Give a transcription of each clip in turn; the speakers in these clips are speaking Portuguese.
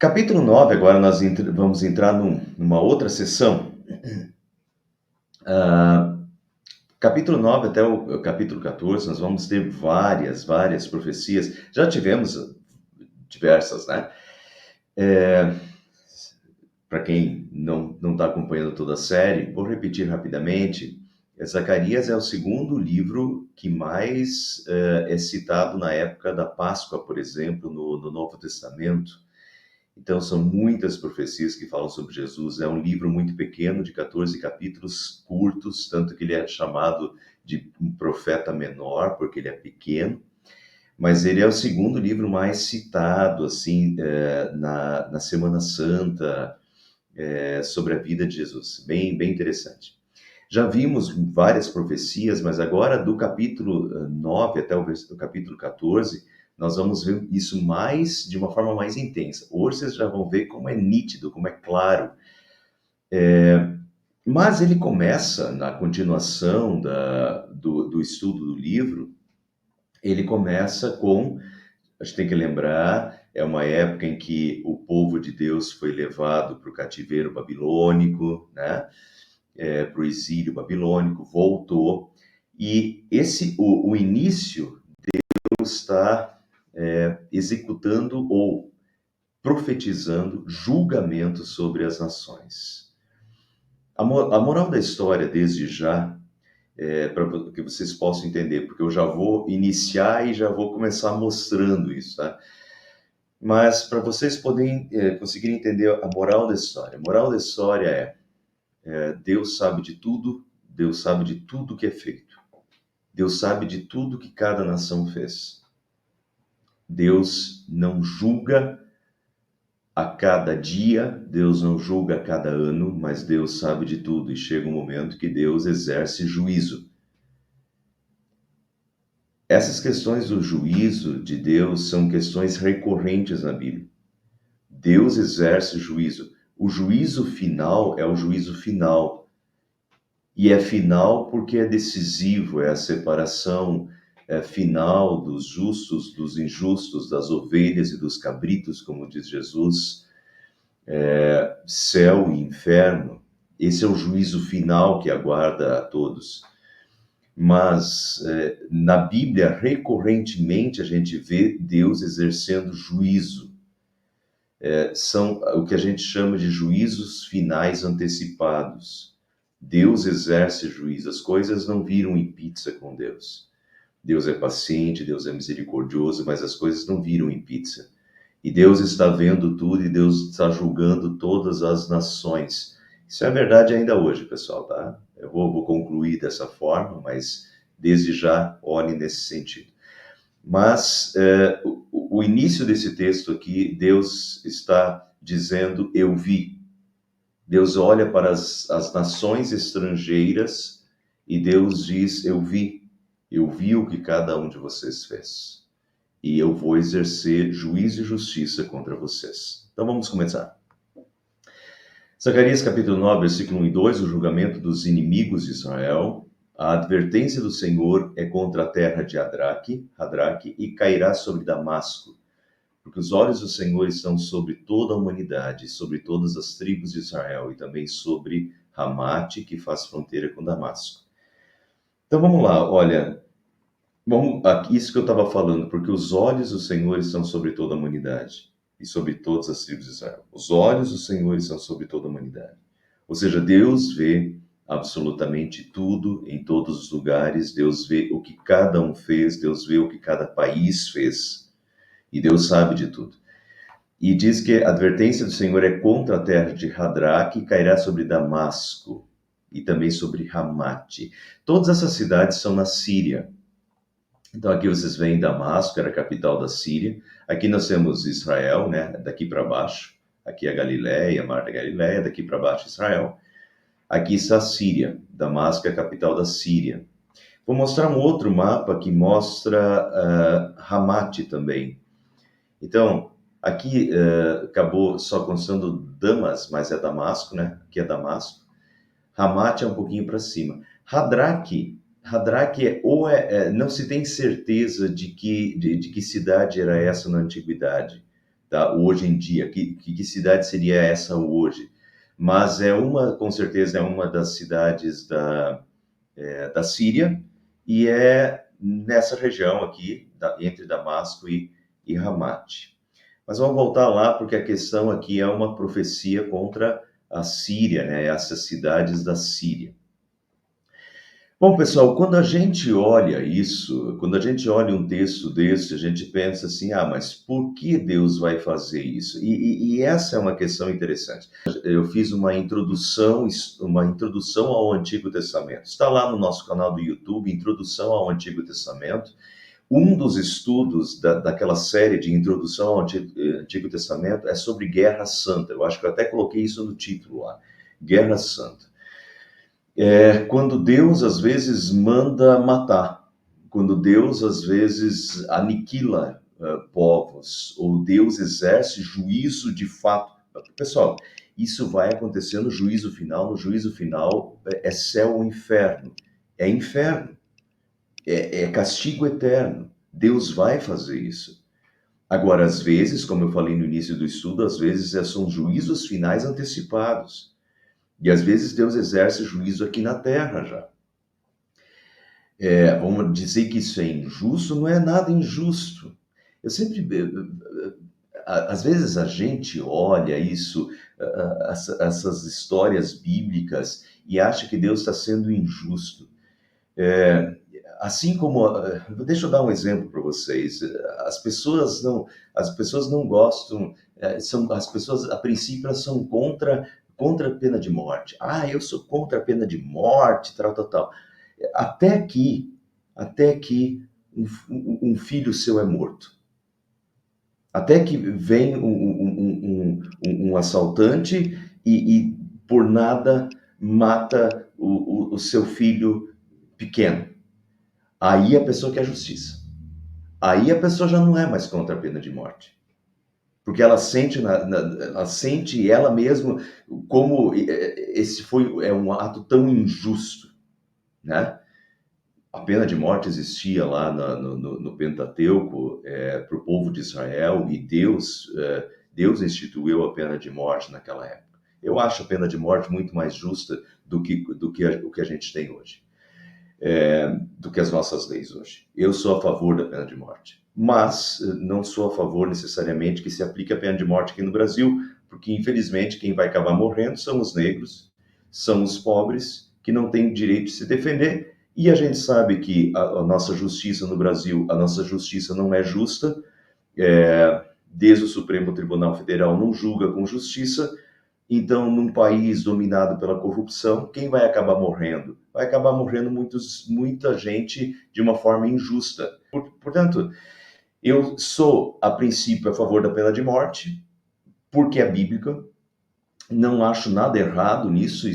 Capítulo 9. Agora nós vamos entrar numa outra sessão. Ah, Capítulo 9 até o capítulo 14, nós vamos ter várias profecias. Já tivemos diversas, né? Para quem não está acompanhando toda a série, vou repetir rapidamente. Zacarias é o segundo livro que mais é citado na época da Páscoa, por exemplo, no Novo Testamento. Então, são muitas profecias que falam sobre Jesus. É um livro muito pequeno, de 14 capítulos curtos, tanto que ele é chamado de um profeta menor, porque ele é pequeno. Mas ele é o segundo livro mais citado, assim, na Semana Santa, sobre a vida de Jesus. Bem interessante. Já vimos várias profecias, mas agora do capítulo 9 até o capítulo 14, nós vamos ver isso de uma forma mais intensa. Hoje vocês já vão ver como é nítido, como é claro. Mas ele começa, na continuação do estudo do livro, ele começa com, a gente tem que lembrar, é uma época em que o povo de Deus foi levado para o cativeiro babilônico, né? Para o exílio babilônico, voltou, e o início está executando ou profetizando julgamento sobre as nações. A moral da história, desde já, para que vocês possam entender, porque eu já vou iniciar e já vou começar mostrando isso, tá? Mas para vocês poderem conseguirem entender a moral da história. A moral da história Deus sabe de tudo, Deus sabe de tudo que é feito. Deus sabe de tudo que cada nação fez. Deus não julga a cada dia, Deus não julga a cada ano, mas Deus sabe de tudo e chega um momento que Deus exerce juízo. Essas questões do juízo de Deus são questões recorrentes na Bíblia. Deus exerce juízo. O juízo final é o juízo final. E é final porque é decisivo, é a separação final dos justos, dos injustos, das ovelhas e dos cabritos, como diz Jesus, céu e inferno. Esse é o juízo final que aguarda a todos. Mas na Bíblia, recorrentemente, a gente vê Deus exercendo juízo. São o que a gente chama de juízos finais antecipados. Deus exerce juízo, as coisas não viram em pizza com Deus. Deus é paciente, Deus é misericordioso, mas as coisas não viram em pizza. E Deus está vendo tudo e Deus está julgando todas as nações. Isso é verdade ainda hoje, pessoal, tá? Eu vou concluir dessa forma, mas desde já olhem nesse sentido. Mas o início desse texto aqui, Deus está dizendo, eu vi. Deus olha para as nações estrangeiras e Deus diz, eu vi o que cada um de vocês fez. E eu vou exercer juízo e justiça contra vocês. Então vamos começar. Zacarias capítulo 9, versículo 1 e 2, o julgamento dos inimigos de Israel. A advertência do Senhor é contra a terra de Hadraque, e cairá sobre Damasco, porque os olhos do Senhor estão sobre toda a humanidade, sobre todas as tribos de Israel, e também sobre Ramate, que faz fronteira com Damasco. Então vamos lá, olha, isso que eu estava falando, porque os olhos do Senhor estão sobre toda a humanidade, e sobre todas as tribos de Israel. Os olhos do Senhor estão sobre toda a humanidade. Ou seja, Deus vê absolutamente tudo, em todos os lugares, Deus vê o que cada um fez, Deus vê o que cada país fez, e Deus sabe de tudo. E diz que a advertência do Senhor é contra a terra de Hadraque e cairá sobre Damasco, e também sobre Ramate. Todas essas cidades são na Síria. Então aqui vocês veem Damasco, era a capital da Síria. Aqui nós temos Israel, né? Daqui para baixo. Aqui é a Galileia, a Mar da Galileia, daqui para baixo Israel. Aqui está a Síria. Damasco é a capital da Síria. Vou mostrar um outro mapa que mostra Ramate também. Então, aqui acabou só constando Damas, mas é Damasco, né? Aqui é Damasco. Ramate é um pouquinho para cima. Hadraque não se tem certeza de que cidade era essa na antiguidade. tá? Hoje em dia, que cidade seria essa hoje? Mas com certeza é uma das cidades da Síria, e é nessa região aqui, entre Damasco e Hamat. Mas vamos voltar lá, porque a questão aqui é uma profecia contra a Síria, né? Essas cidades da Síria. Bom, pessoal, quando a gente olha isso, quando a gente olha um texto desse, a gente pensa assim, mas por que Deus vai fazer isso? E essa é uma questão interessante. Eu fiz uma introdução ao Antigo Testamento. Está lá no nosso canal do YouTube, Introdução ao Antigo Testamento. Um dos estudos daquela série de Introdução ao Antigo Testamento é sobre Guerra Santa. Eu acho que eu até coloquei isso no título lá, Guerra Santa. Quando Deus, às vezes, manda matar, quando Deus, às vezes, aniquila povos, ou Deus exerce juízo de fato. Pessoal, isso vai acontecer no juízo final. No juízo final é céu ou inferno. É inferno. É castigo eterno. Deus vai fazer isso. Agora, às vezes, como eu falei no início do estudo, às vezes são juízos finais antecipados. E às vezes Deus exerce juízo aqui na terra já. Vamos dizer que isso é injusto, não é nada injusto. Eu sempre. Às vezes a gente olha isso, essas histórias bíblicas, e acha que Deus está sendo injusto. Assim como. Deixa eu dar um exemplo para vocês. As pessoas não gostam. As pessoas, a princípio, elas são contra a pena de morte. Eu sou contra a pena de morte, tal, tal, tal. Até que um filho seu é morto. Até que vem um assaltante e por nada mata o seu filho pequeno. Aí a pessoa quer justiça. Aí a pessoa já não é mais contra a pena de morte. Porque ela sente, ela sente ela mesma como esse é um ato tão injusto, né? A pena de morte existia lá no Pentateuco para o povo de Israel, e Deus instituiu a pena de morte naquela época. Eu acho a pena de morte muito mais justa do que o que a gente tem hoje, do que as nossas leis hoje. Eu sou a favor da pena de morte, mas não sou a favor necessariamente que se aplique a pena de morte aqui no Brasil, porque infelizmente quem vai acabar morrendo são os negros, são os pobres, que não têm direito de se defender. E a gente sabe que a nossa justiça no Brasil, a nossa justiça não é justa, desde o Supremo Tribunal Federal não julga com justiça. Então, num país dominado pela corrupção, quem vai acabar morrendo? Vai acabar morrendo muita gente de uma forma injusta. Portanto, eu sou, a princípio, a favor da pena de morte, porque é bíblica. Não acho nada errado nisso.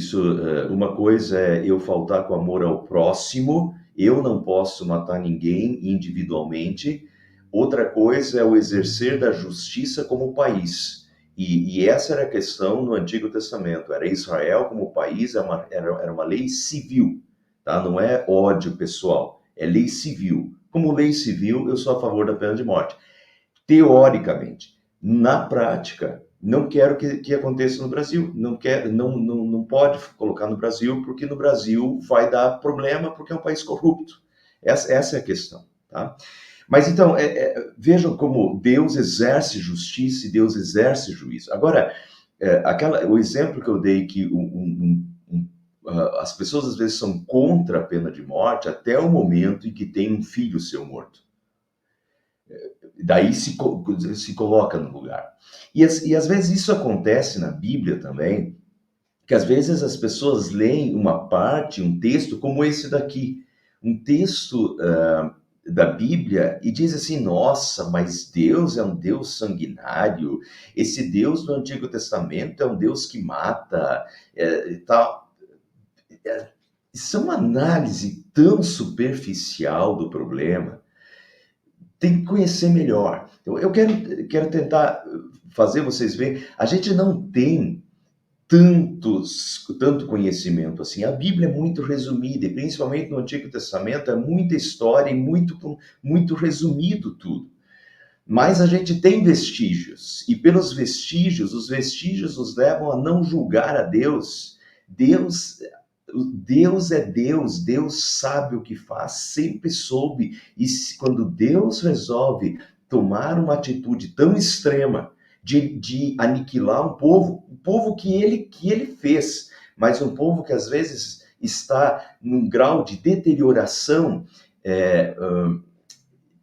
Uma coisa é eu faltar com amor ao próximo. Eu não posso matar ninguém individualmente. Outra coisa é o exercer da justiça como país. E essa era a questão no Antigo Testamento. Era Israel como país, era uma lei civil, tá? Não é ódio pessoal, é lei civil. Como lei civil, eu sou a favor da pena de morte. Teoricamente. Na prática, não quero que aconteça no Brasil. Não pode colocar no Brasil, porque no Brasil vai dar problema, porque é um país corrupto. Essa é a questão, tá? Mas então, vejam como Deus exerce justiça e Deus exerce juízo. Agora, o exemplo que eu dei, que as pessoas às vezes são contra a pena de morte até o momento em que tem um filho seu morto. Daí se coloca no lugar. E às vezes isso acontece na Bíblia também, que às vezes as pessoas leem uma parte, um texto como esse daqui, um texto da Bíblia, e diz assim: nossa, mas Deus é um Deus sanguinário, esse Deus do Antigo Testamento é um Deus que mata, e tal. Isso é uma análise tão superficial do problema. Tem que conhecer melhor. Então, eu quero tentar fazer vocês verem, a gente não tem tanto conhecimento assim. A Bíblia é muito resumida, e principalmente no Antigo Testamento é muita história e muito resumido tudo. Mas a gente tem vestígios, e pelos vestígios, os vestígios nos levam a não julgar a Deus. Deus é Deus, Deus sabe o que faz, sempre soube. E quando Deus resolve tomar uma atitude tão extrema de aniquilar um povo que ele fez, mas um povo que às vezes está num grau é,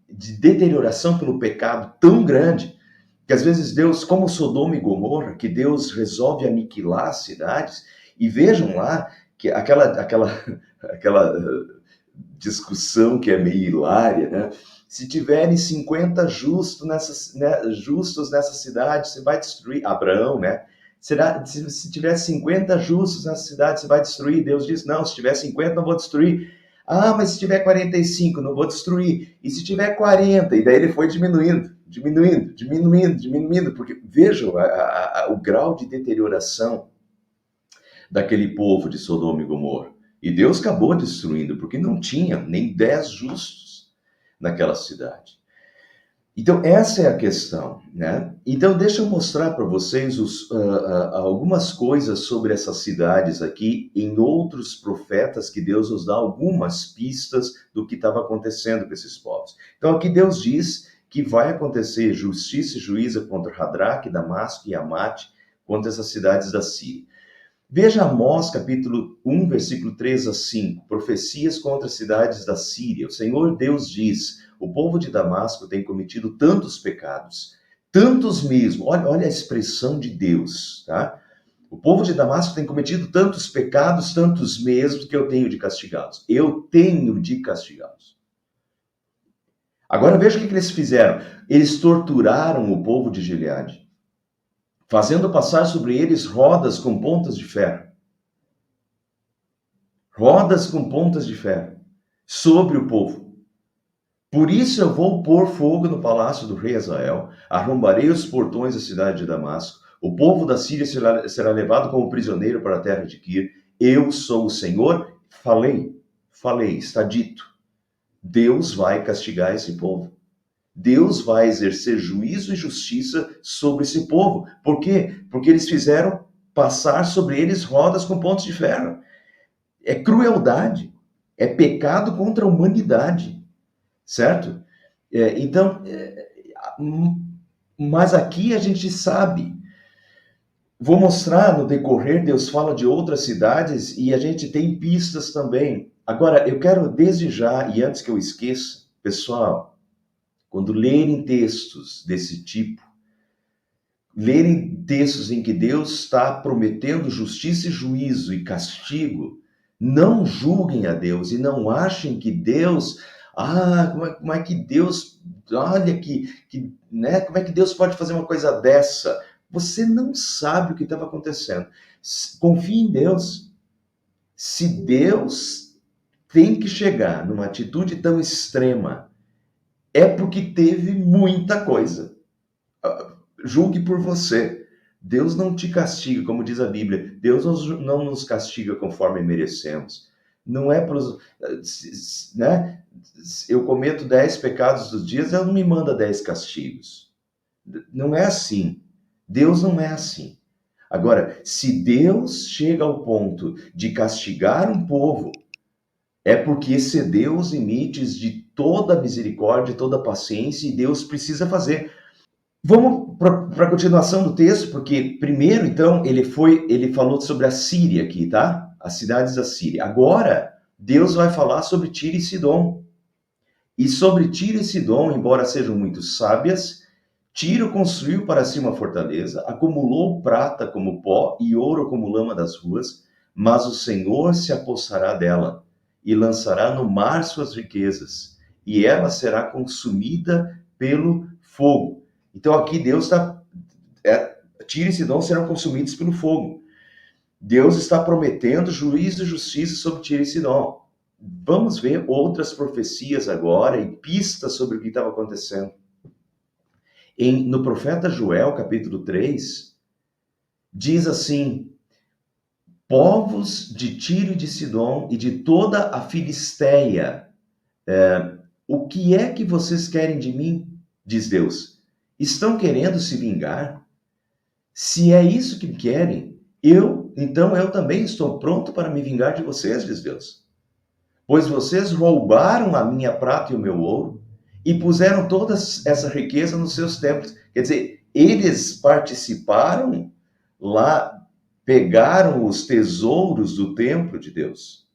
de deterioração pelo pecado tão grande, que às vezes Deus, como Sodoma e Gomorra, que Deus resolve aniquilar as cidades, e vejam lá que aquela discussão que é meio hilária, né? Se tiverem 50 justos nessa cidade, você vai destruir. Abraão, né? Se tiver 50 justos nessa cidade, você vai destruir. Deus diz, não, se tiver 50, não vou destruir. Ah, mas se tiver 45, não vou destruir. E se tiver 40? E daí ele foi diminuindo, porque vejam o grau de deterioração daquele povo de Sodoma e Gomorra. E Deus acabou destruindo, porque não tinha nem 10 justos naquela cidade. Então, essa é a questão, né? Então, deixa eu mostrar para vocês algumas coisas sobre essas cidades aqui, em outros profetas, que Deus nos dá algumas pistas do que estava acontecendo com esses povos. Então, aqui Deus diz que vai acontecer justiça e juízo contra Radraque, Damasco e Amate, contra essas cidades da Síria. Veja Amós, capítulo 1, versículo 3 a 5, profecias contra as cidades da Síria. O Senhor Deus diz, o povo de Damasco tem cometido tantos pecados, tantos mesmo, olha a expressão de Deus, tá? O povo de Damasco tem cometido tantos pecados, tantos mesmo, que eu tenho de castigá-los. Eu tenho de castigá-los. Agora veja o que eles fizeram. Eles torturaram o povo de Gileade, fazendo passar sobre eles rodas com pontas de ferro. Rodas com pontas de ferro sobre o povo. Por isso eu vou pôr fogo no palácio do rei Hazael, arrombarei os portões da cidade de Damasco, o povo da Síria será levado como prisioneiro para a terra de Quir. Eu sou o Senhor, falei, está dito. Deus vai castigar esse povo. Deus vai exercer juízo e justiça sobre esse povo. Por quê? Porque eles fizeram passar sobre eles rodas com pontos de ferro. É crueldade, é pecado contra a humanidade, certo? Então, mas aqui a gente sabe. Vou mostrar no decorrer, Deus fala de outras cidades e a gente tem pistas também. Agora, eu quero desde já, e antes que eu esqueça, pessoal, quando lerem textos desse tipo, lerem textos em que Deus está prometendo justiça e juízo e castigo, não julguem a Deus e não achem que Deus, como é que Deus, olha né, como é que Deus pode fazer uma coisa dessa? Você não sabe o que estava acontecendo. Confie em Deus. Se Deus tem que chegar numa atitude tão extrema, é porque teve muita coisa. Julgue por você. Deus não te castiga, como diz a Bíblia. Deus não nos castiga conforme merecemos. Não é para os... Né? Eu cometo 10 pecados dos dias, Deus não me manda 10 castigos. Não é assim. Deus não é assim. Agora, se Deus chega ao ponto de castigar um povo, é porque excedeu os limites de toda a misericórdia, toda a paciência, e Deus precisa fazer. Vamos para a continuação do texto, porque primeiro, então, ele falou sobre a Síria aqui, tá? As cidades da Síria. Agora, Deus vai falar sobre Tiro e Sidom. E sobre Tiro e Sidom, embora sejam muito sábias, Tiro construiu para si uma fortaleza, acumulou prata como pó e ouro como lama das ruas, mas o Senhor se apossará dela e lançará no mar suas riquezas, e ela será consumida pelo fogo. Então aqui Deus está... Tiro e Sidom serão consumidos pelo fogo. Deus está prometendo juízo e justiça sobre Tiro e Sidom. Vamos ver outras profecias agora e pistas sobre o que estava acontecendo. No profeta Joel, capítulo 3, diz assim: povos de Tiro e de Sidom e de toda a Filisteia, o que é que vocês querem de mim? Diz Deus. Estão querendo se vingar? Se é isso que querem, então eu também estou pronto para me vingar de vocês, diz Deus. Pois vocês roubaram a minha prata e o meu ouro e puseram toda essa riqueza nos seus templos. Quer dizer, eles participaram lá, pegaram os tesouros do templo de Deus.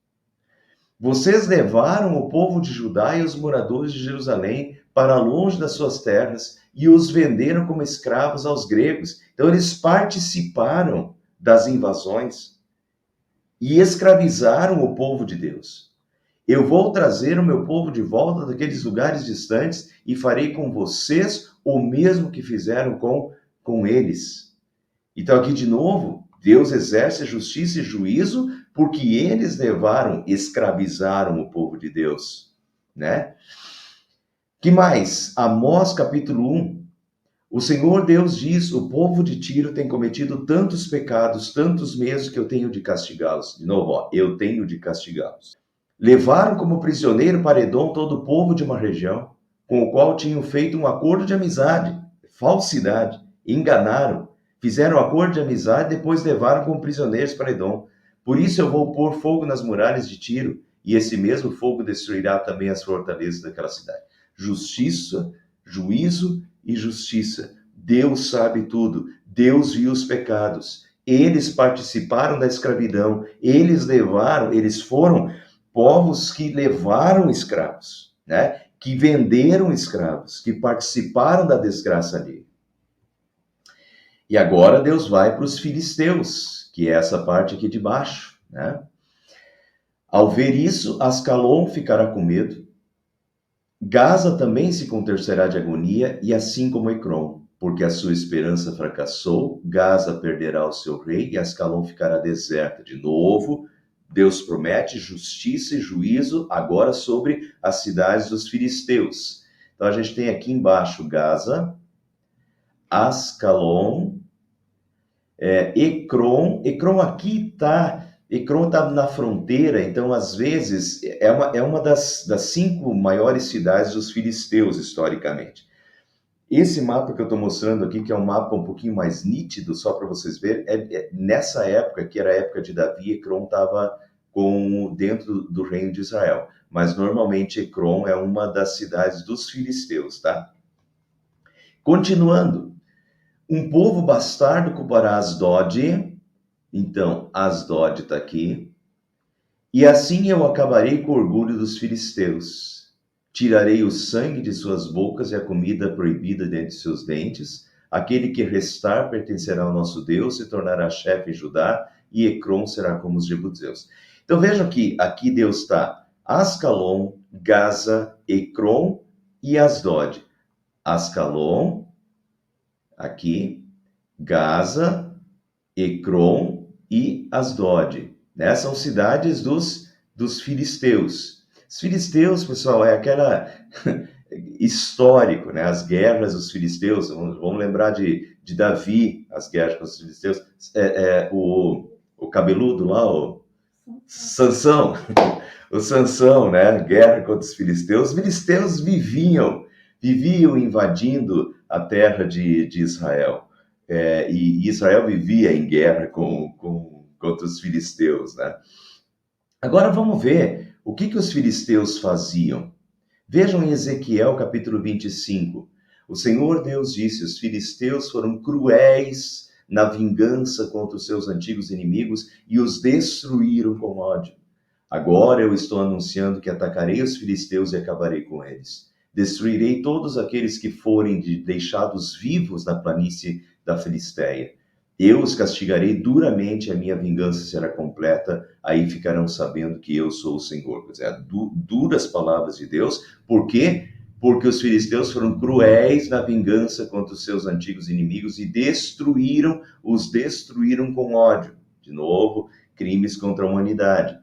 Vocês levaram o povo de Judá e os moradores de Jerusalém para longe das suas terras e os venderam como escravos aos gregos. Então, eles participaram das invasões e escravizaram o povo de Deus. Eu vou trazer o meu povo de volta daqueles lugares distantes e farei com vocês o mesmo que fizeram com eles. Então, aqui de novo, Deus exerce justiça e juízo porque eles escravizaram o povo de Deus, né? Que mais? Amós capítulo 1. O Senhor Deus diz: o povo de Tiro tem cometido tantos pecados, tantos meses que eu tenho de castigá-los. De novo, ó, eu tenho de castigá-los. Levaram como prisioneiro para Edom todo o povo de uma região, com o qual tinham feito um acordo de amizade, falsidade, enganaram, fizeram um acordo de amizade e depois levaram como prisioneiros para Edom. Por isso eu vou pôr fogo nas muralhas de Tiro, e esse mesmo fogo destruirá também as fortalezas daquela cidade. Justiça, juízo e justiça. Deus sabe tudo. Deus viu os pecados. Eles participaram da escravidão. Eles foram povos que levaram escravos, né? Que venderam escravos, que participaram da desgraça ali. E agora Deus vai para os filisteus, que é essa parte aqui de baixo, né? Ao ver isso, Ascalon ficará com medo. Gaza também se contorcerá de agonia, e assim como Ecrom, porque a sua esperança fracassou, Gaza perderá o seu rei e Ascalon ficará deserta. De novo, Deus promete justiça e juízo agora sobre as cidades dos filisteus. Então a gente tem aqui embaixo Gaza, Ascalon, Ecrom. Ecrom está na fronteira, então às vezes é uma das 5 maiores cidades dos filisteus historicamente. Esse mapa que eu estou mostrando aqui, que é um mapa um pouquinho mais nítido, só para vocês verem, nessa época, que era a época de Davi, Ecrom estava dentro do reino de Israel. Mas normalmente Ecrom é uma das cidades dos filisteus, tá? Continuando, um povo bastardo culpará Asdod. Então, Asdod está aqui. E assim eu acabarei com o orgulho dos filisteus. Tirarei o sangue de suas bocas e a comida proibida dentre seus dentes. Aquele que restar pertencerá ao nosso Deus, se tornará chefe em Judá, e Ecrom será como os jebuseus. Então vejam que aqui Deus está Ascalon, Gaza, Ecrom e Asdod. Ascalon, aqui, Gaza, Ecrom e Asdod. Né? São cidades dos filisteus. Os filisteus, pessoal, é aquela histórico, né? As guerras dos filisteus. Vamos lembrar de Davi, as guerras com os filisteus. O cabeludo lá, o Sansão. O Sansão, né? Guerra contra os filisteus. Os filisteus viviam invadindo a terra de Israel. E Israel vivia em guerra contra os filisteus, né? Agora vamos ver o que os filisteus faziam. Vejam em Ezequiel capítulo 25. O Senhor Deus disse: os filisteus foram cruéis na vingança contra os seus antigos inimigos e os destruíram com ódio. Agora eu estou anunciando que atacarei os filisteus e acabarei com eles. Destruirei todos aqueles que forem deixados vivos na planície da Filisteia. Eu os castigarei duramente, a minha vingança será completa, aí ficarão sabendo que eu sou o Senhor. Quer dizer, duras palavras de Deus. Por quê? Porque os filisteus foram cruéis na vingança contra os seus antigos inimigos e os destruíram com ódio. De novo, crimes contra a humanidade.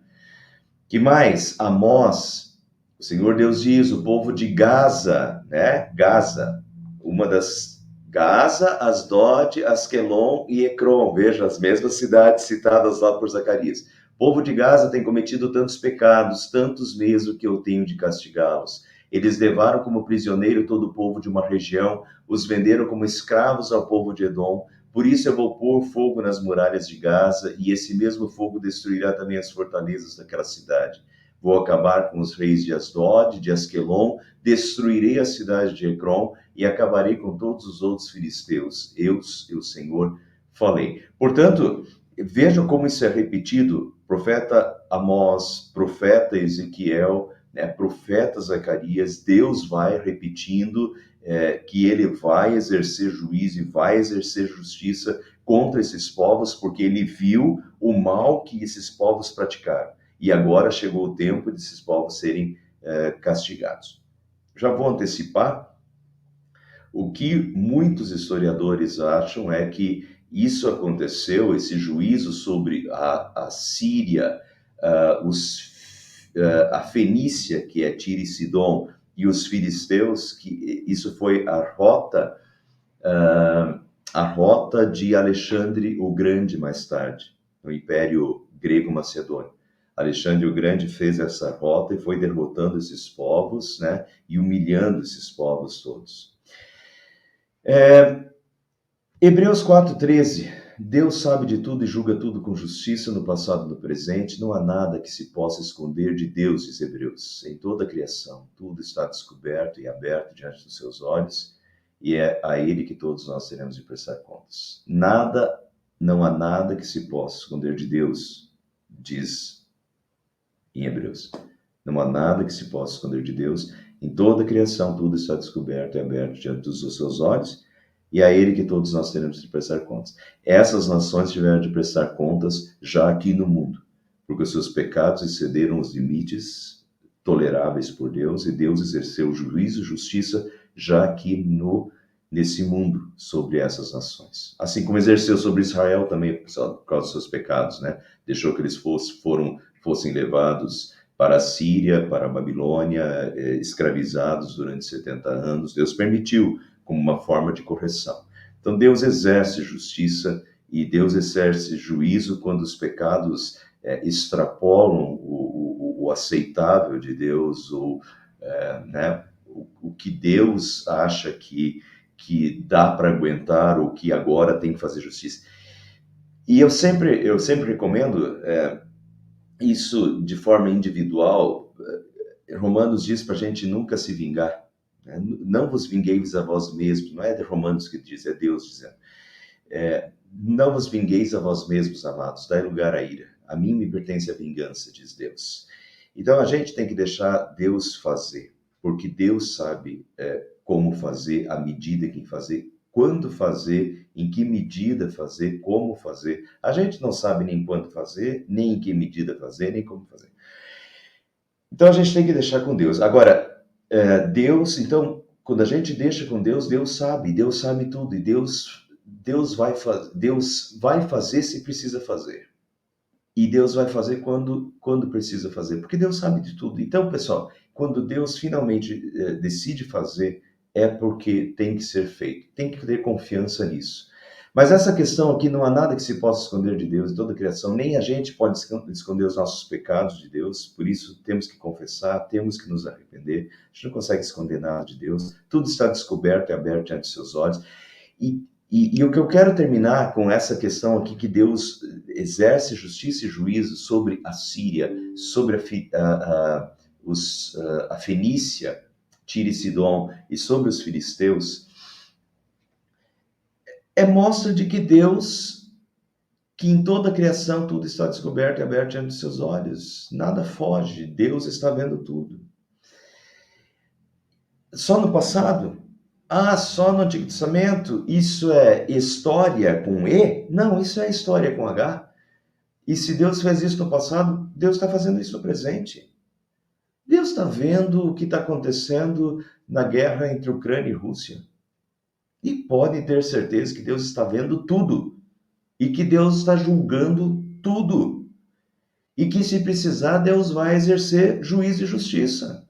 Que mais? Amós, o Senhor Deus diz, o povo de Gaza, né? Gaza, Gaza, Asdod, Asquelon e Ecrom. Veja, as mesmas cidades citadas lá por Zacarias. O povo de Gaza tem cometido tantos pecados, tantos mesmo, que eu tenho de castigá-los. Eles levaram como prisioneiro todo o povo de uma região, os venderam como escravos ao povo de Edom. Por isso eu vou pôr fogo nas muralhas de Gaza, e esse mesmo fogo destruirá também as fortalezas daquela cidade. Vou acabar com os reis de Asdod, de Asquelon, destruirei a cidade de Ecrom e acabarei com todos os outros filisteus. Eu, o Senhor, falei. Portanto, vejam como isso é repetido. Profeta Amós, profeta Ezequiel, né, profeta Zacarias, Deus vai repetindo que ele vai exercer juízo e vai exercer justiça contra esses povos, porque ele viu o mal que esses povos praticaram. E agora chegou o tempo desses povos serem castigados. Já vou antecipar. O que muitos historiadores acham é que isso aconteceu, esse juízo sobre a Síria, a Fenícia, que é Tiro e Sidom, e os filisteus, que isso foi a rota de Alexandre o Grande mais tarde, no Império Grego-Macedônio. Alexandre o Grande fez essa rota e foi derrotando esses povos, né, e humilhando esses povos todos. Hebreus 4,13. Deus sabe de tudo e julga tudo com justiça no passado e no presente. Não há nada que se possa esconder de Deus, diz Hebreus. Em toda a criação, tudo está descoberto e aberto diante dos seus olhos, e é a Ele que todos nós teremos de prestar contas. Não há nada que se possa esconder de Deus, diz em Hebreus. Não há nada que se possa esconder de Deus. Em toda a criação, tudo está descoberto e aberto diante dos seus olhos, e a Ele que todos nós teremos de prestar contas. Essas nações tiveram de prestar contas já aqui no mundo, porque os seus pecados excederam os limites toleráveis por Deus, e Deus exerceu juízo e justiça já aqui nesse mundo sobre essas nações. Assim como exerceu sobre Israel também por causa dos seus pecados, né? Deixou que eles fossem levados para a Síria, para a Babilônia, escravizados durante 70 anos. Deus permitiu como uma forma de correção. Então Deus exerce justiça e Deus exerce juízo quando os pecados extrapolam o aceitável de Deus, ou né, o que Deus acha que dá para aguentar, ou que agora tem que fazer justiça. E eu sempre recomendo isso de forma individual. Romanos diz para a gente nunca se vingar. Não vos vingueis a vós mesmos, não é de Romanos que diz, é Deus dizendo. Não vos vingueis a vós mesmos, amados, dai lugar à ira. A mim me pertence a vingança, diz Deus. Então a gente tem que deixar Deus fazer, porque Deus sabe como fazer, a medida em que fazer, quando fazer, em que medida fazer, como fazer. A gente não sabe nem quando fazer, nem em que medida fazer, nem como fazer. Então a gente tem que deixar com Deus. Agora, Deus, então, quando a gente deixa com Deus, Deus sabe tudo, e Deus vai fazer se precisa fazer. E Deus vai fazer quando precisa fazer, porque Deus sabe de tudo. Então, pessoal, quando Deus finalmente decide fazer, é porque tem que ser feito. Tem que ter confiança nisso. Mas essa questão aqui, não há nada que se possa esconder de Deus em toda a criação, nem a gente pode esconder os nossos pecados de Deus, por isso temos que confessar, temos que nos arrepender, a gente não consegue esconder nada de Deus, tudo está descoberto e aberto diante de seus olhos. E o que eu quero terminar com essa questão aqui, que Deus exerce justiça e juízo sobre a Síria, sobre a Fenícia, Tiro e Sidom, e sobre os filisteus, mostra de que Deus, que em toda a criação tudo está descoberto e aberto diante de seus olhos, nada foge, Deus está vendo tudo. Só no passado? Só no Antigo Testamento? Isso é história com E? Não, isso é história com H. E se Deus fez isso no passado, Deus está fazendo isso no presente. Deus está vendo o que está acontecendo na guerra entre Ucrânia e Rússia. E podem ter certeza que Deus está vendo tudo. E que Deus está julgando tudo. E que, se precisar, Deus vai exercer juízo e justiça.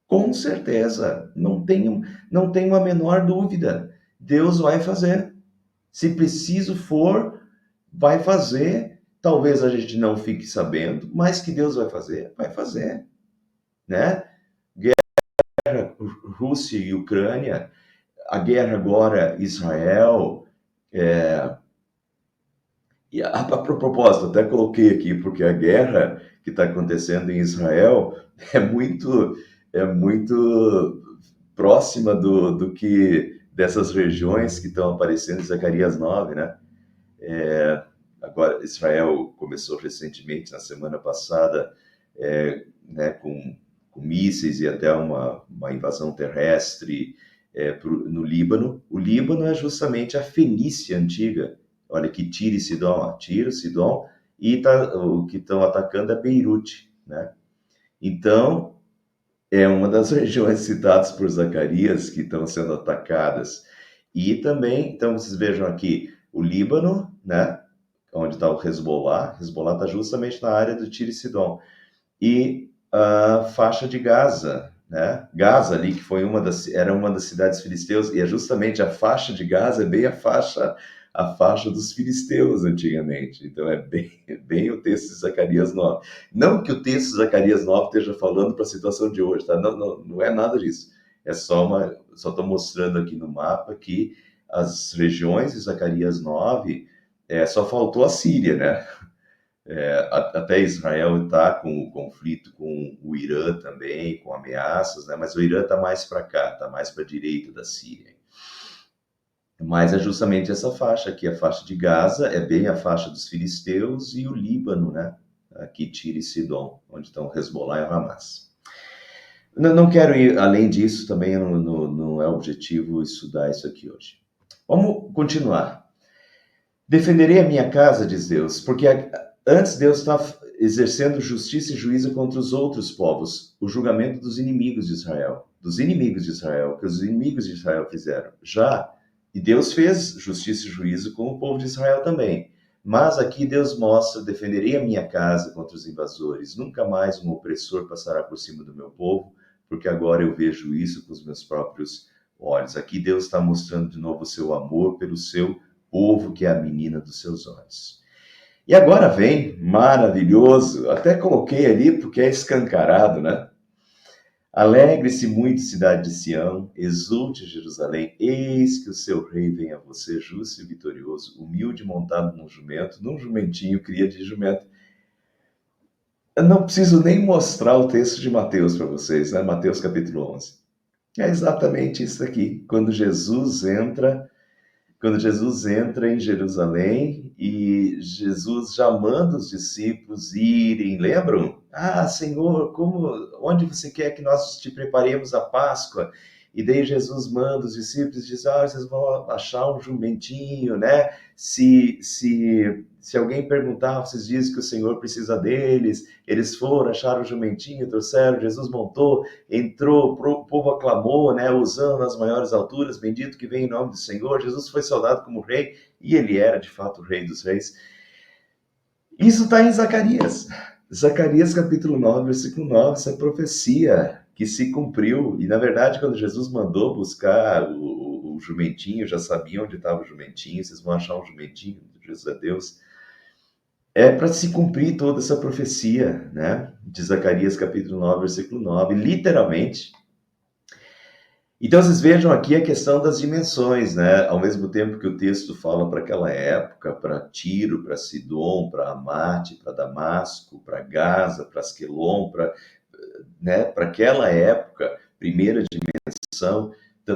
Com certeza. Não tenho a menor dúvida. Deus vai fazer. Se preciso for, vai fazer. Talvez a gente não fique sabendo, mas que Deus vai fazer, né? Rússia e Ucrânia, a guerra agora Israel, e a propósito, até coloquei aqui, porque a guerra que está acontecendo em Israel é muito próxima do que dessas regiões que estão aparecendo em Zacarias 9, né? Agora, Israel começou recentemente, na semana passada, né, com mísseis e até uma invasão terrestre no Líbano. O Líbano é justamente a Fenícia antiga. Olha que Tiro e Sidom, ó, Tiro, Sidom, e o que estão atacando é Beirute, né? Então, é uma das regiões citadas por Zacarias que estão sendo atacadas. E também, então vocês vejam aqui, o Líbano, né? Onde está o Hezbollah. Hezbollah está justamente na área do Tiro e Sidom. E a faixa de Gaza, né? Gaza ali, que foi era uma das cidades filisteus, e é justamente a faixa de Gaza, é bem a faixa dos filisteus antigamente. Então é bem o texto de Zacarias 9. Não que o texto de Zacarias 9 esteja falando para a situação de hoje, tá? Não é nada disso. Só estou mostrando aqui no mapa que as regiões de Zacarias 9, só faltou a Síria, né? Até Israel está com o conflito com o Irã também, com ameaças, né? Mas o Irã está mais para cá, está mais para a direita da Síria. Mas é justamente essa faixa aqui, a faixa de Gaza, é bem a faixa dos filisteus, e o Líbano, né? Aqui Tiro e Sidom, onde estão Hezbollah e Hamas. Não quero ir além disso, também não é objetivo estudar isso aqui hoje. Vamos continuar. Defenderei a minha casa, diz Deus, porque antes Deus está exercendo justiça e juízo contra os outros povos, o julgamento dos inimigos de Israel, que os inimigos de Israel fizeram. E Deus fez justiça e juízo com o povo de Israel também. Mas aqui Deus mostra: defenderei a minha casa contra os invasores, nunca mais um opressor passará por cima do meu povo, porque agora eu vejo isso com os meus próprios olhos. Aqui Deus está mostrando de novo o seu amor pelo seu povo, que é a menina dos seus olhos. E agora vem, maravilhoso, até coloquei ali porque é escancarado, né? Alegre-se muito, cidade de Sião, exulte Jerusalém, eis que o seu rei vem a você, justo e vitorioso, humilde, montado num jumentinho, cria de jumento. Eu não preciso nem mostrar o texto de Mateus para vocês, né? Mateus capítulo 11. É exatamente isso aqui, quando Jesus entra em Jerusalém, e Jesus já manda os discípulos irem, lembram? Ah, Senhor, onde você quer que nós te preparemos a Páscoa? E daí Jesus manda os discípulos e diz: vocês vão achar um jumentinho, né? Se alguém perguntar, vocês dizem que o Senhor precisa deles. Eles foram, acharam o jumentinho, trouxeram, Jesus montou, entrou, o povo aclamou, né? Usando nas maiores alturas, bendito que vem em nome do Senhor. Jesus foi saudado como rei, e ele era de fato o rei dos reis. Isso está em Zacarias. Zacarias capítulo 9, versículo 9, essa profecia que se cumpriu. E na verdade, quando Jesus mandou buscar o jumentinho, já sabia onde estava o jumentinho, vocês vão achar um jumentinho, Jesus é Deus. É para se cumprir toda essa profecia, né? De Zacarias capítulo 9, versículo 9, literalmente. Então, vocês vejam aqui a questão das dimensões, né? Ao mesmo tempo que o texto fala para aquela época, para Tiro, para Sidom, para Amate, para Damasco, para Gaza, para Asquelon, né? Para aquela época, primeira dimensão,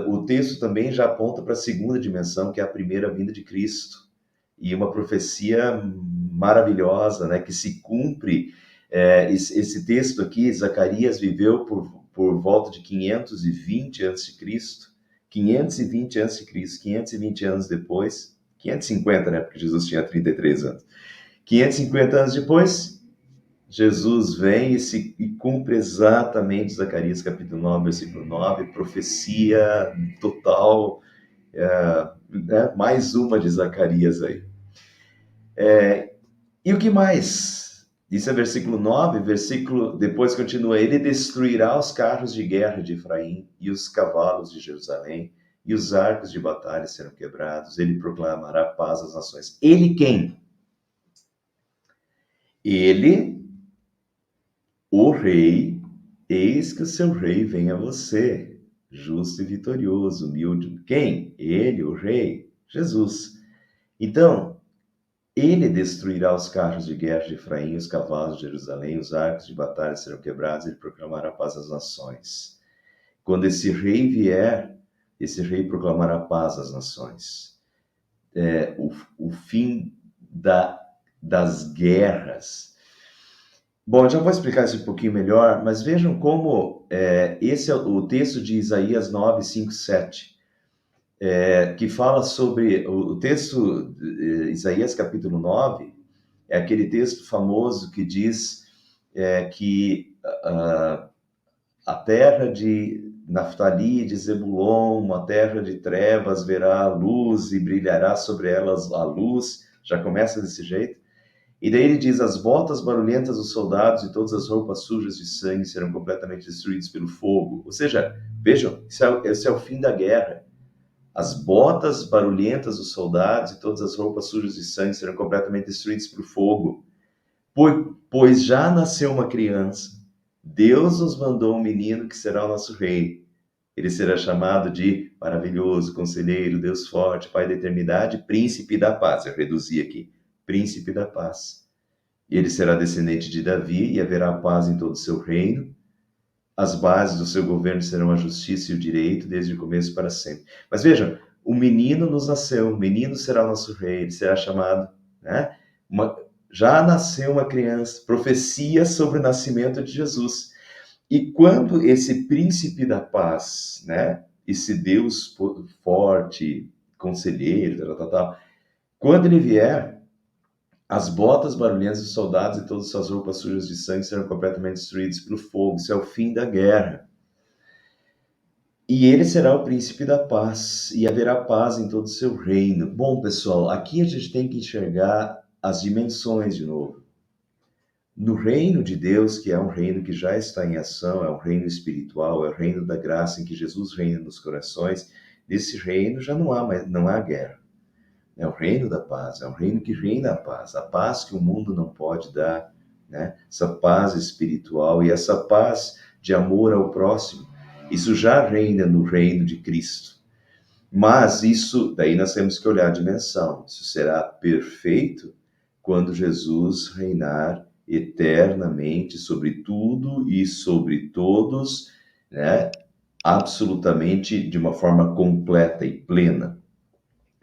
o texto também já aponta para a segunda dimensão, que é a primeira vinda de Cristo. E uma profecia maravilhosa, né? Que se cumpre. Esse texto aqui, Zacarias viveu por volta de 520 a.C., 520 a.C., 520 anos depois, 550, né, porque Jesus tinha 33 anos. 550 anos depois, Jesus vem e cumpre exatamente Zacarias capítulo 9, versículo 9, profecia total, né, mais uma de Zacarias aí. E o que mais? Isso é versículo 9, depois continua: ele destruirá os carros de guerra de Efraim e os cavalos de Jerusalém, e os arcos de batalha serão quebrados, ele proclamará paz às nações. Ele quem? Ele, o rei, Eis que o seu rei vem a você, justo e vitorioso, humilde. Quem? Ele, o rei, Jesus. Então, ele destruirá os carros de guerra de Efraim, os cavalos de Jerusalém, os arcos de batalha serão quebrados, ele proclamará paz às nações. Quando esse rei vier, esse rei proclamará paz às nações. O fim das guerras. Bom, eu já vou explicar isso um pouquinho melhor, mas vejam como esse é o texto de Isaías 9, 5, 7, que fala sobre o texto de Isaías capítulo 9, é aquele texto famoso que diz que a terra de Naftali e de Zebulon, uma terra de trevas, verá a luz e brilhará sobre elas a luz. Já começa desse jeito. E daí ele diz: as botas barulhentas dos soldados e todas as roupas sujas de sangue serão completamente destruídas pelo fogo. Ou seja, vejam, esse é o fim da guerra. As botas barulhentas dos soldados e todas as roupas sujas de sangue serão completamente destruídas pelo fogo. Pois já nasceu uma criança, Deus nos mandou um menino que será o nosso rei. Ele será chamado de maravilhoso, conselheiro, Deus forte, Pai da eternidade, príncipe da paz. Eu reduzi aqui, príncipe da paz. Ele será descendente de Davi e haverá paz em todo o seu reino. As bases do seu governo serão a justiça e o direito, desde o começo para sempre. Mas vejam, o menino nos nasceu, o menino será o nosso rei, ele será chamado, né? Já nasceu uma criança, profecia sobre o nascimento de Jesus. E quando esse príncipe da paz, né? Esse Deus forte, conselheiro, quando ele vier, as botas barulhentas dos soldados e todas as suas roupas sujas de sangue serão completamente destruídas pelo fogo. Isso é o fim da guerra. E ele será o príncipe da paz, e haverá paz em todo o seu reino. Bom, pessoal, aqui a gente tem que enxergar as dimensões de novo. No reino de Deus, que é um reino que já está em ação, é um reino espiritual, é o reino da graça em que Jesus reina nos corações, nesse reino já não há guerra. É o reino da paz, é um reino que reina a paz que o mundo não pode dar, né? Essa paz espiritual e essa paz de amor ao próximo, isso já reina no reino de Cristo. Mas isso, daí nós temos que olhar a dimensão. Isso será perfeito quando Jesus reinar eternamente sobre tudo e sobre todos, né? Absolutamente de uma forma completa e plena.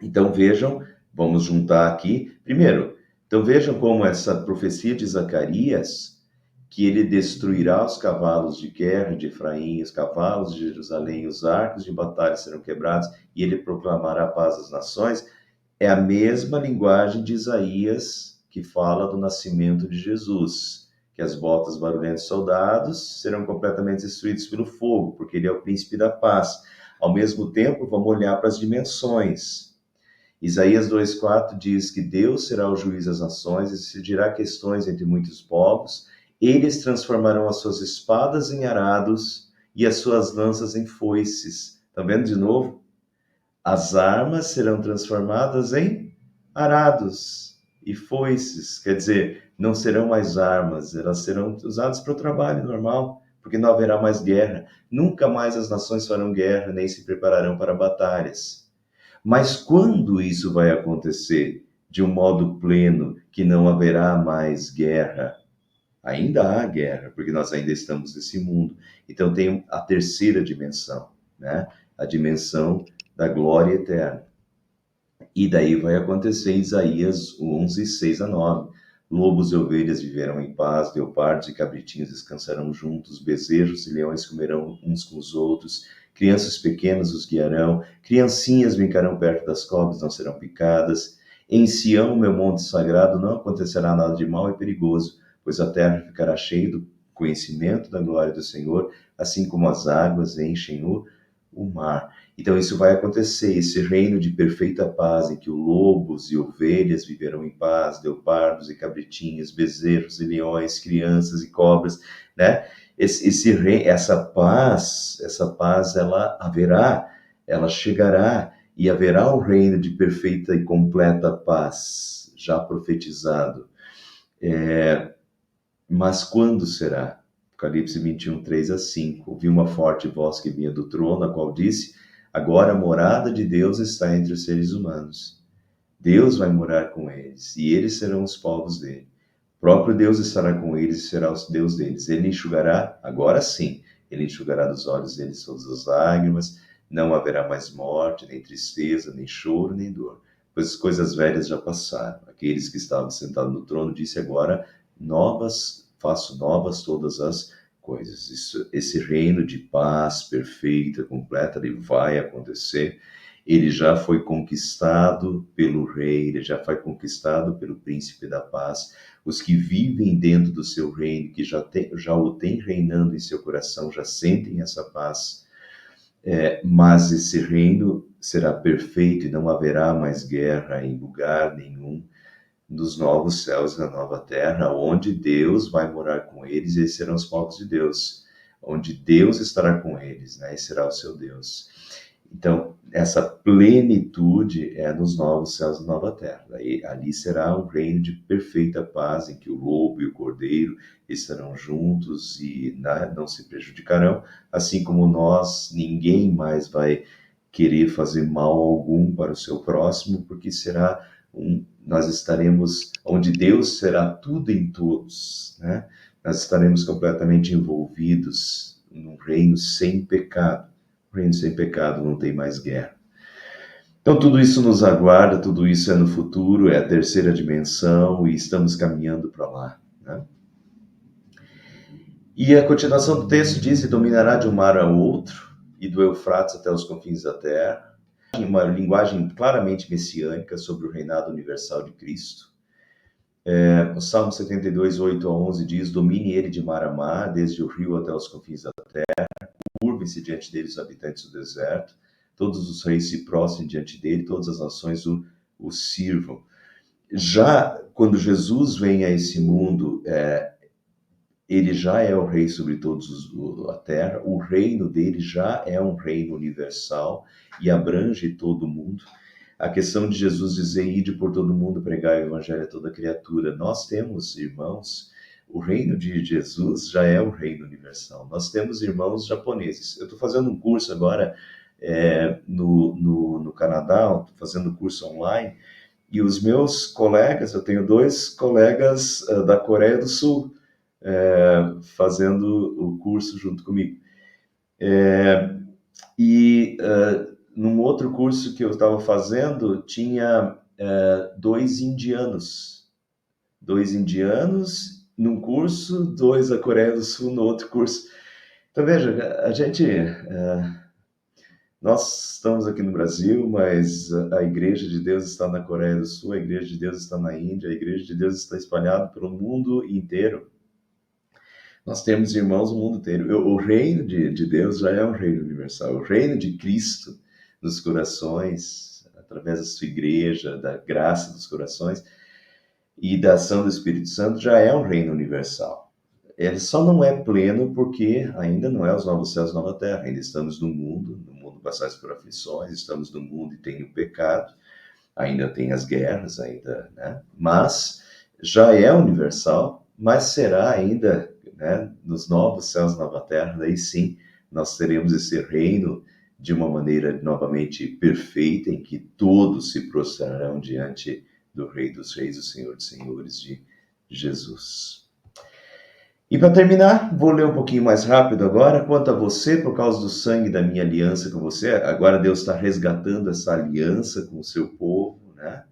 Então vejam, vamos juntar aqui. Primeiro, então vejam como essa profecia de Zacarias, que ele destruirá os cavalos de guerra de Efraim, os cavalos de Jerusalém, os arcos de batalha serão quebrados, e ele proclamará a paz às nações, é a mesma linguagem de Isaías, que fala do nascimento de Jesus, que as botas barulhentas dos soldados serão completamente destruídas pelo fogo, porque ele é o príncipe da paz. Ao mesmo tempo, vamos olhar para as dimensões. Isaías 2,4 diz que Deus será o juiz das nações e decidirá questões entre muitos povos. Eles transformarão as suas espadas em arados e as suas lanças em foices. Está vendo de novo? As armas serão transformadas em arados e foices. Quer dizer, não serão mais armas, elas serão usadas para o trabalho normal, porque não haverá mais guerra. Nunca mais as nações farão guerra, nem se prepararão para batalhas. Mas quando isso vai acontecer de um modo pleno, que não haverá mais guerra? Ainda há guerra, porque nós ainda estamos nesse mundo. Então tem a terceira dimensão, né? A dimensão da glória eterna. E daí vai acontecer em Isaías 11, 6 a 9. Lobos e ovelhas viverão em paz, leopardos e cabritinhos descansarão juntos, bezerros e leões comerão uns com os outros, crianças pequenas os guiarão, criancinhas brincarão perto das cobras, não serão picadas. Em Sião, meu monte sagrado, não acontecerá nada de mal e perigoso, pois a terra ficará cheia do conhecimento da glória do Senhor, assim como as águas enchem o mar. Então isso vai acontecer, esse reino de perfeita paz, em que lobos e ovelhas viverão em paz, leopardos e cabritinhos, bezerros e leões, crianças e cobras, né? Essa paz, ela haverá, ela chegará, e haverá um reino de perfeita e completa paz, já profetizado. Mas quando será? Apocalipse 21, 3 a 5. Ouvi uma forte voz que vinha do trono, a qual disse: agora a morada de Deus está entre os seres humanos. Deus vai morar com eles, e eles serão os povos dele. O próprio Deus estará com eles e será o Deus deles. Ele enxugará, agora sim, ele enxugará dos olhos deles todas as lágrimas, não haverá mais morte, nem tristeza, nem choro, nem dor, pois as coisas velhas já passaram. Aqueles que estavam sentados no trono disse agora, faço novas todas as coisas. Esse reino de paz perfeita, completa, ele vai acontecer. Ele já foi conquistado pelo rei, ele já foi conquistado pelo príncipe da paz. Os que vivem dentro do seu reino, que já o tem reinando em seu coração, já sentem essa paz. Mas esse reino será perfeito e não haverá mais guerra em lugar nenhum dos novos céus e da nova terra, onde Deus vai morar com eles e eles serão os povos de Deus, onde Deus estará com eles, né? E será o seu Deus. Então, essa plenitude é nos novos céus e nova terra. E ali será um reino de perfeita paz, em que o lobo e o cordeiro estarão juntos e não se prejudicarão, assim como nós, ninguém mais vai querer fazer mal algum para o seu próximo, porque nós estaremos onde Deus será tudo em todos, né? Nós estaremos completamente envolvidos num reino sem pecado. O reino sem pecado não tem mais guerra. Então tudo isso nos aguarda, tudo isso é no futuro, é a terceira dimensão e estamos caminhando para lá, né? E a continuação do texto diz: e dominará de um mar ao outro e do Eufrates até os confins da terra. Uma linguagem claramente messiânica sobre o reinado universal de Cristo. O Salmo 72, 8 a 11 diz: domine ele de mar a mar, desde o rio até os confins da terra. Curvem-se diante dele os habitantes do deserto, todos os reis se prostrem diante dele, todas as nações o sirvam. Já quando Jesus vem a esse mundo, ele já é o rei sobre todos a terra, o reino dele já é um reino universal e abrange todo mundo. A questão de Jesus dizer, ide por todo mundo, pregar o evangelho a toda criatura. Nós temos, irmãos, o reino de Jesus já é o reino universal. Nós temos irmãos japoneses. Eu estou fazendo um curso agora no Canadá, estou fazendo curso online, e os meus colegas, eu tenho 2 colegas da Coreia do Sul fazendo o curso junto comigo. Num outro curso que eu estava fazendo, tinha 2 indianos. 2 indianos num curso, 2 da Coreia do Sul no outro curso. Então, veja, nós estamos aqui no Brasil, mas a Igreja de Deus está na Coreia do Sul, a Igreja de Deus está na Índia, a Igreja de Deus está espalhada pelo mundo inteiro. Nós temos irmãos no mundo inteiro. O reino de Deus já é um reino universal. O reino de Cristo nos corações, através da sua igreja, da graça dos corações e da ação do Espírito Santo, já é um reino universal. Ele só não é pleno porque ainda não é os novos céus e nova terra. Ainda estamos no mundo passais por aflições, estamos no mundo e tem o pecado, ainda tem as guerras, ainda, né? Mas já é universal, mas será ainda, né, nos novos céus e nova terra, daí sim nós teremos esse reino de uma maneira novamente perfeita, em que todos se prostrarão diante do Rei dos Reis, o Senhor dos Senhores, de Jesus. E para terminar, vou ler um pouquinho mais rápido agora. Quanto a você, por causa do sangue da minha aliança com você, agora Deus está resgatando essa aliança com o seu povo, né?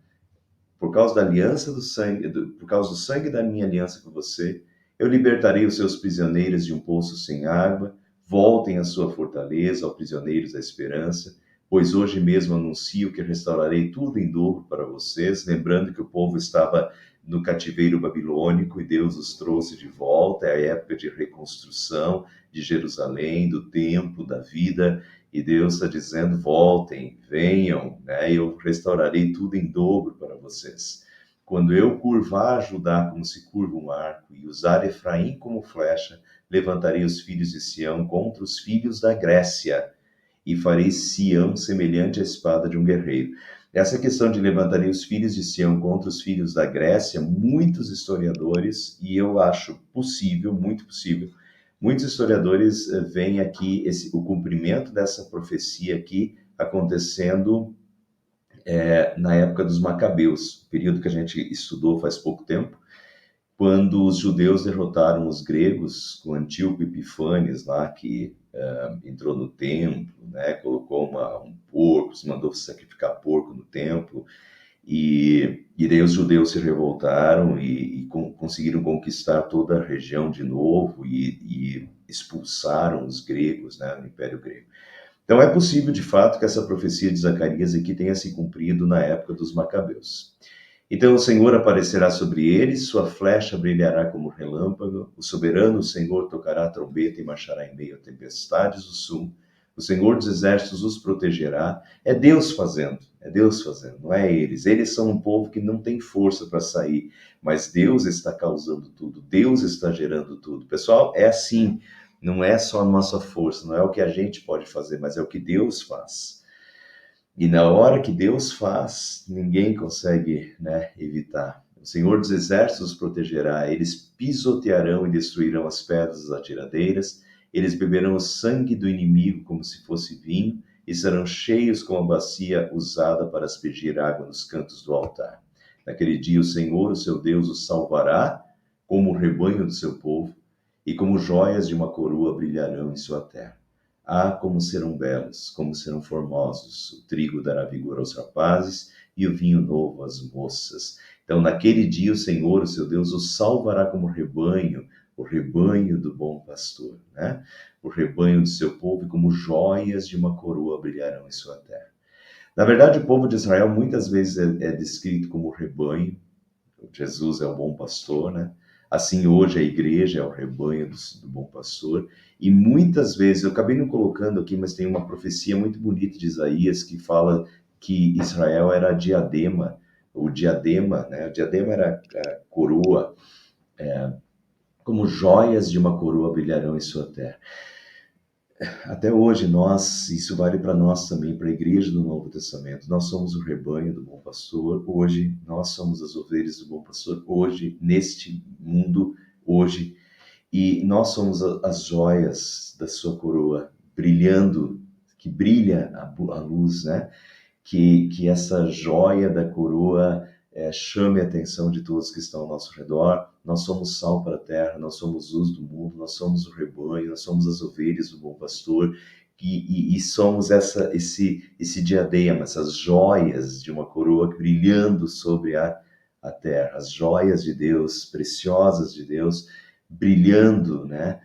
Por causa da aliança do sangue, por causa do sangue da minha aliança com você, eu libertarei os seus prisioneiros de um poço sem água. Voltem à sua fortaleza, ó prisioneiros da esperança, pois hoje mesmo anuncio que restaurarei tudo em dobro para vocês, lembrando que o povo estava no cativeiro babilônico e Deus os trouxe de volta. É a época de reconstrução de Jerusalém, do templo, da vida, e Deus está dizendo, voltem, venham, né? Eu restaurarei tudo em dobro para vocês. Quando eu curvar Judá como se curva um arco e usar Efraim como flecha, levantarei os filhos de Sião contra os filhos da Grécia e farei Sião semelhante à espada de um guerreiro. Essa questão de levantarei os filhos de Sião contra os filhos da Grécia, muitos historiadores, e eu acho possível, muito possível, Muitos historiadores veem aqui o cumprimento dessa profecia aqui acontecendo na época dos Macabeus, período que a gente estudou faz pouco tempo, quando os judeus derrotaram os gregos, com Antíoco Epifanes lá, que entrou no templo, né, colocou um porco, se mandou sacrificar porco no templo, e daí os judeus se revoltaram e conseguiram conquistar toda a região de novo e expulsaram os gregos, né, no Império Grego. Então é possível, de fato, que essa profecia de Zacarias aqui tenha se cumprido na época dos Macabeus. Então o Senhor aparecerá sobre eles, sua flecha brilhará como relâmpago, o soberano Senhor tocará a trombeta e marchará em meio a tempestades do sul. O Senhor dos exércitos os protegerá. É Deus fazendo, não é eles. Eles são um povo que não tem força para sair, mas Deus está causando tudo, Deus está gerando tudo. Pessoal, é assim, não é só a nossa força, não é o que a gente pode fazer, mas é o que Deus faz. E na hora que Deus faz, ninguém consegue, né, evitar. O Senhor dos Exércitos os protegerá, eles pisotearão e destruirão as pedras das atiradeiras, eles beberão o sangue do inimigo como se fosse vinho, e serão cheios como a bacia usada para aspergir água nos cantos do altar. Naquele dia o Senhor, o seu Deus, os salvará como o rebanho do seu povo, e como joias de uma coroa brilharão em sua terra. Ah, como serão belos, como serão formosos. O trigo dará vigor aos rapazes e o vinho novo às moças. Então, naquele dia, o Senhor, o seu Deus, os salvará como rebanho, o rebanho do bom pastor, né? O rebanho do seu povo, e como joias de uma coroa brilharão em sua terra. Na verdade, o povo de Israel muitas vezes é descrito como rebanho. Jesus é o bom pastor, né? Assim, hoje a igreja é o rebanho do bom pastor. E muitas vezes, eu acabei não colocando aqui, mas tem uma profecia muito bonita de Isaías que fala que Israel era a diadema, o diadema, né? O diadema era a coroa, como joias de uma coroa brilharão em sua terra. Até hoje, isso vale para nós também, para a igreja do Novo Testamento. Nós somos o rebanho do bom pastor. Hoje, nós somos as ovelhas do bom pastor. Hoje, neste mundo, hoje. E nós somos as joias da sua coroa, brilhando, que brilha a luz, né? Que essa joia da coroa chame a atenção de todos que estão ao nosso redor. Nós somos sal para a terra, nós somos luz do mundo, nós somos o rebanho, nós somos as ovelhas do bom pastor, e somos esse diadema, essas joias de uma coroa brilhando sobre a terra, as joias de Deus, preciosas de Deus, brilhando, né?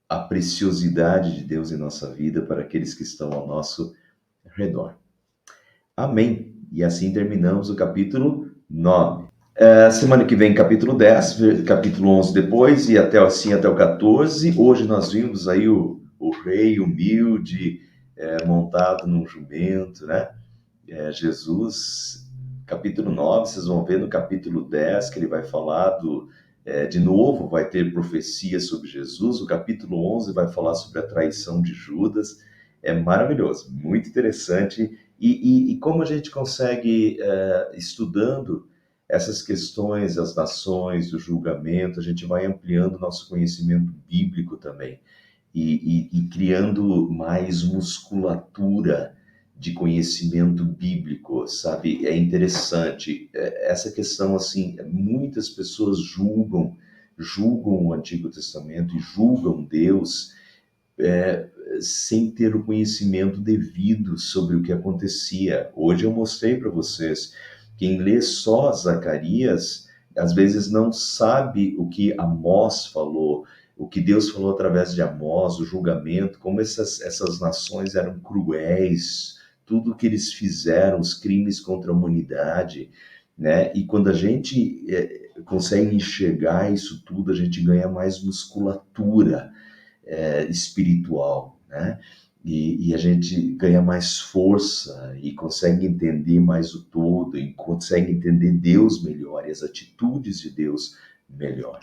A preciosidade de Deus em nossa vida para aqueles que estão ao nosso redor. Amém. E assim terminamos o capítulo 9. Semana que vem, capítulo 10, capítulo 11 depois, e até o 14. Hoje nós vimos aí o rei humilde, montado num jumento, né? Jesus, capítulo 9, vocês vão ver no capítulo 10 que ele vai falar de novo, vai ter profecia sobre Jesus. O capítulo 11 vai falar sobre a traição de Judas. É maravilhoso, muito interessante. E como a gente consegue, estudando essas questões, as nações, o julgamento, a gente vai ampliando o nosso conhecimento bíblico também e criando mais musculatura de conhecimento bíblico, sabe? É interessante essa questão, assim, muitas pessoas julgam o Antigo Testamento e julgam Deus sem ter o conhecimento devido sobre o que acontecia. Hoje eu mostrei para vocês, quem lê só Zacarias, às vezes não sabe o que Amós falou, o que Deus falou através de Amós, o julgamento, como essas nações eram cruéis, tudo que eles fizeram, os crimes contra a humanidade, né? E quando a gente consegue enxergar isso tudo, a gente ganha mais musculatura espiritual, né? E a gente ganha mais força e consegue entender mais o todo, e consegue entender Deus melhor e as atitudes de Deus melhor.